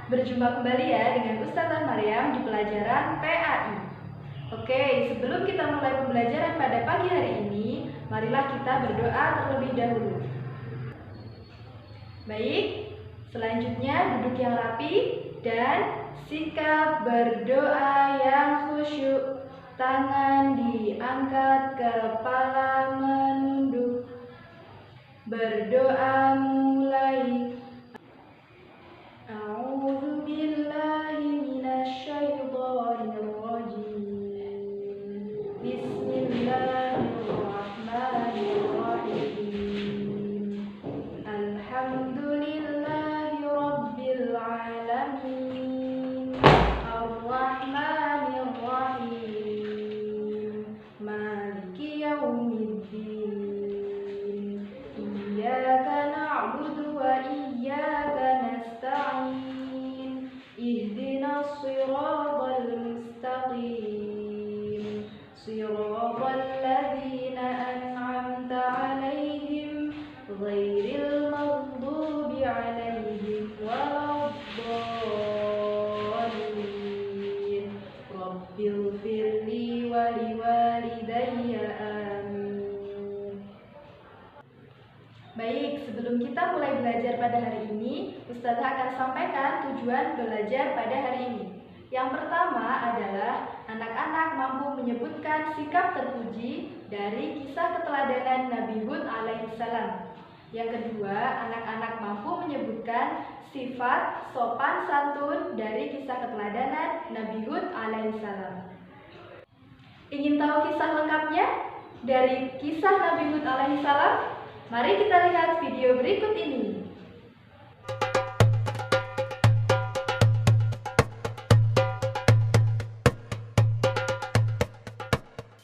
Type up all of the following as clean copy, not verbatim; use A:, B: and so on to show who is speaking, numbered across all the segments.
A: berjumpa kembali ya dengan Ustazah Maryam di pelajaran PAI. Oke, sebelum kita mulai pembelajaran pada pagi hari ini, marilah kita berdoa terlebih dahulu. Baik, selanjutnya duduk yang rapi dan sikap berdoa yang khusyuk. Tangan diangkat, kepala menunduk. Berdoa mulai. A'udzu billahi minasy syaithanir rajim. Bismillahirrahmanirrahim. Alhamdulillahi rabbil alamin. Ar-Rahmanir Rahim. Maliki yaumiddin. Iyyaka na'budu wa iyyaka nasta'in. Ihdinas siratal mustaqim. Siratal ladzina an'amta 'alaihim ghairil maghdubi 'alaihim waladdallin. Rabbighfirli wa liwalidayya amin. Baik, sebelum kita mulai belajar pada hari ini, Ustazah akan sampaikan tujuan belajar pada hari ini. Yang pertama adalah anak-anak mampu menyebutkan sikap terpuji dari kisah keteladanan Nabi Hud alaihissalam. Yang kedua, anak-anak mampu menyebutkan sifat sopan santun dari kisah keteladanan Nabi Hud alaihissalam. Ingin tahu kisah lengkapnya dari kisah Nabi Hud alaihissalam? Mari kita lihat video berikut ini.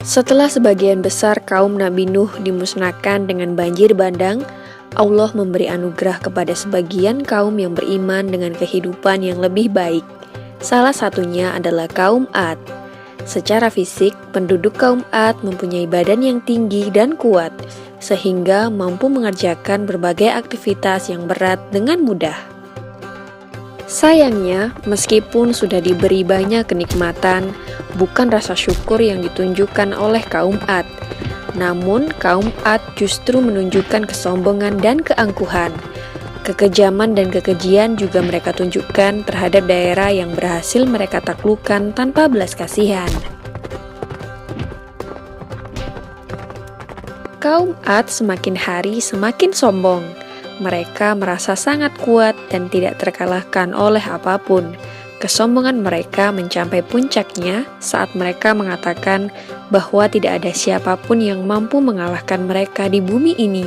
B: Setelah sebagian besar kaum Nabi Nuh dimusnahkan dengan banjir bandang, Allah memberi anugerah kepada sebagian kaum yang beriman dengan kehidupan yang lebih baik. Salah satunya adalah kaum Ad. Secara fisik, penduduk kaum Ad mempunyai badan yang tinggi dan kuat, sehingga mampu mengerjakan berbagai aktivitas yang berat dengan mudah. Sayangnya, meskipun sudah diberi banyak kenikmatan, bukan rasa syukur yang ditunjukkan oleh kaum Ad. Namun, kaum Ad justru menunjukkan kesombongan dan keangkuhan. Kekejaman dan kekejian juga mereka tunjukkan terhadap daerah yang berhasil mereka taklukkan tanpa belas kasihan. Kaum Ad semakin hari semakin sombong. Mereka merasa sangat kuat dan tidak terkalahkan oleh apapun. Kesombongan mereka mencapai puncaknya saat mereka mengatakan bahwa tidak ada siapapun yang mampu mengalahkan mereka di bumi ini.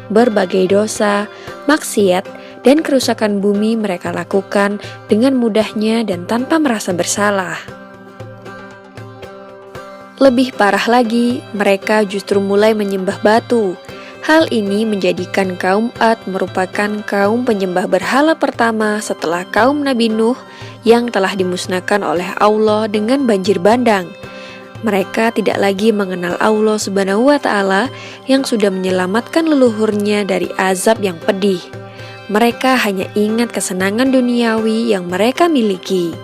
B: Berbagai dosa, maksiat, dan kerusakan bumi mereka lakukan dengan mudahnya dan tanpa merasa bersalah. Lebih parah lagi, mereka justru mulai menyembah batu. Hal ini menjadikan kaum Ad merupakan kaum penyembah berhala pertama setelah kaum Nabi Nuh yang telah dimusnahkan oleh Allah dengan banjir bandang. Mereka tidak lagi mengenal Allah Subhanahu wa Ta'ala yang sudah menyelamatkan leluhurnya dari azab yang pedih. Mereka hanya ingat kesenangan duniawi yang mereka miliki.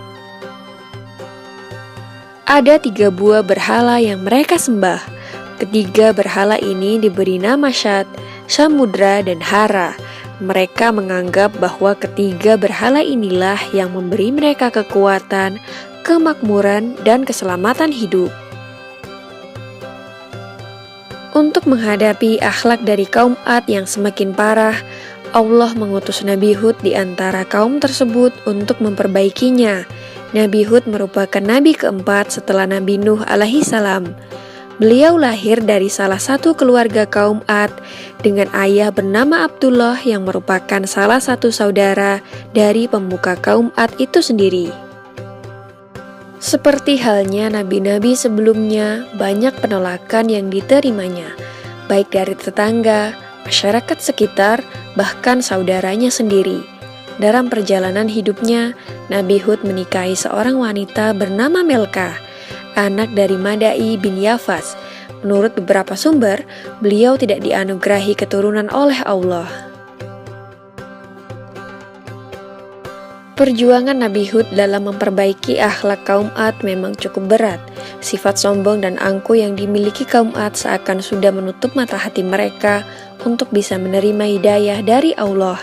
B: Ada 3 buah berhala yang mereka sembah. Ketiga berhala ini diberi nama Syad, Samudra, dan Hara. Mereka menganggap bahwa ketiga berhala inilah yang memberi mereka kekuatan, kemakmuran, dan keselamatan hidup. Untuk menghadapi akhlak dari kaum Ad yang semakin parah, Allah mengutus Nabi Hud di antara kaum tersebut untuk memperbaikinya. Nabi Hud merupakan nabi keempat setelah Nabi Nuh alaihissalam. Beliau lahir dari salah satu keluarga kaum Ad dengan ayah bernama Abdullah yang merupakan salah satu saudara dari pemuka kaum Ad itu sendiri. Seperti halnya nabi-nabi sebelumnya, banyak penolakan yang diterimanya, baik dari tetangga, masyarakat sekitar, bahkan saudaranya sendiri. Dalam perjalanan hidupnya, Nabi Hud menikahi seorang wanita bernama Melkah, anak dari Madai bin Yafas. Menurut beberapa sumber, beliau tidak dianugerahi keturunan oleh Allah. Perjuangan Nabi Hud dalam memperbaiki akhlak kaum Ad memang cukup berat. Sifat sombong dan angkuh yang dimiliki kaum Ad seakan sudah menutup mata hati mereka untuk bisa menerima hidayah dari Allah.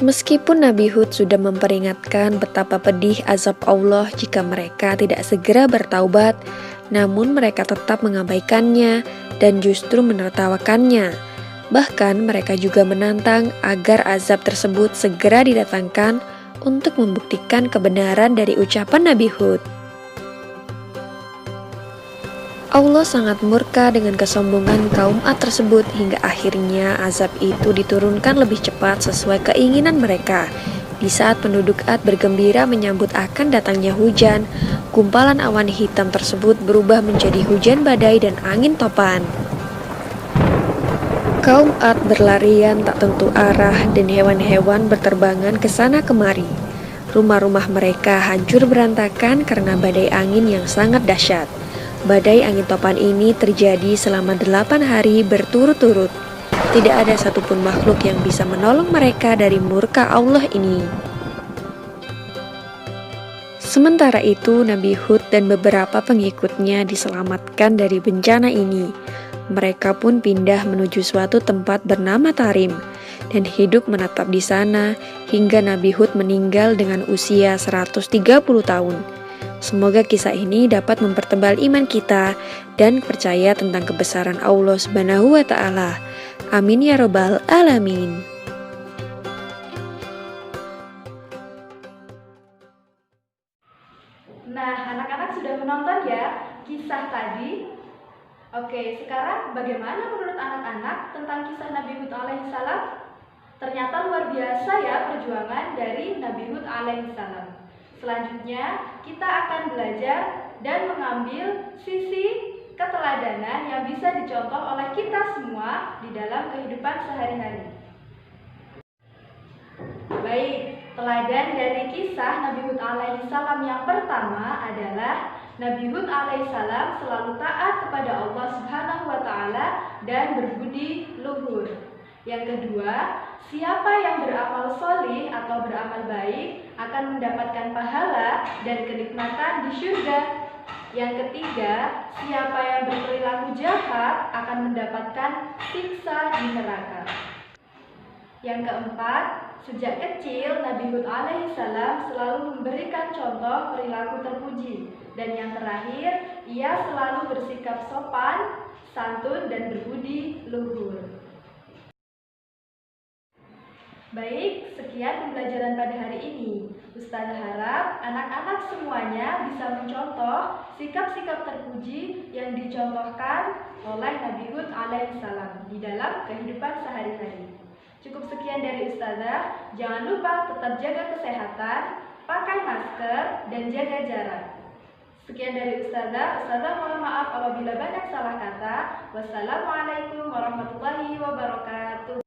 B: Meskipun Nabi Hud sudah memperingatkan betapa pedih azab Allah jika mereka tidak segera bertaubat, namun mereka tetap mengabaikannya dan justru menertawakannya. Bahkan mereka juga menantang agar azab tersebut segera didatangkan untuk membuktikan kebenaran dari ucapan Nabi Hud. Allah sangat murka dengan kesombongan kaum Ad tersebut hingga akhirnya azab itu diturunkan lebih cepat sesuai keinginan mereka. Di saat penduduk Ad bergembira menyambut akan datangnya hujan, gumpalan awan hitam tersebut berubah menjadi hujan badai dan angin topan. Kaum Ad berlarian tak tentu arah dan hewan-hewan berterbangan ke sana kemari. Rumah-rumah mereka hancur berantakan karena badai angin yang sangat dahsyat. Badai angin topan ini terjadi selama 8 hari berturut-turut. Tidak ada satupun makhluk yang bisa menolong mereka dari murka Allah ini. Sementara itu, Nabi Hud dan beberapa pengikutnya diselamatkan dari bencana ini. Mereka pun pindah menuju suatu tempat bernama Tarim dan hidup menetap di sana hingga Nabi Hud meninggal dengan usia 130 tahun. Semoga kisah ini dapat mempertebal iman kita dan percaya tentang kebesaran Allah Subhanahu wa Ta'ala. Amin ya Rabbal 'Alamin.
A: Nah, anak-anak sudah menonton ya kisah tadi. Oke, sekarang bagaimana menurut anak-anak tentang kisah Nabi Hud alaihissalam? Ternyata luar biasa ya perjuangan dari Nabi Hud alaihissalam. Selanjutnya, kita akan belajar dan mengambil sisi keteladanan yang bisa dicontoh oleh kita semua di dalam kehidupan sehari-hari. Baik, teladan dari kisah Nabi Hud alaihissalam yang pertama adalah Nabi Hud alaihissalam selalu taat kepada Allah Subhanahu wa Ta'ala dan berbudi luhur. Yang kedua, siapa yang beramal solih atau beramal baik akan mendapatkan pahala dan kenikmatan di surga. Yang ketiga, siapa yang berperilaku jahat akan mendapatkan siksa di neraka. Yang keempat, sejak kecil Nabi Hud alaihissalam selalu memberikan contoh perilaku terpuji. Dan yang terakhir, ia selalu bersikap sopan, santun, dan berbudi luhur. Baik, sekian pembelajaran pada hari ini. Ustazah harap anak-anak semuanya bisa mencontoh sikap-sikap terpuji yang dicontohkan oleh Nabi Hud alaihissalam di dalam kehidupan sehari-hari. Cukup sekian dari Ustazah. Jangan lupa tetap jaga kesehatan, pakai masker, dan jaga jarak. Sekian dari Ustazah. Mohon maaf apabila banyak salah kata. Wassalamualaikum warahmatullahi wabarakatuh.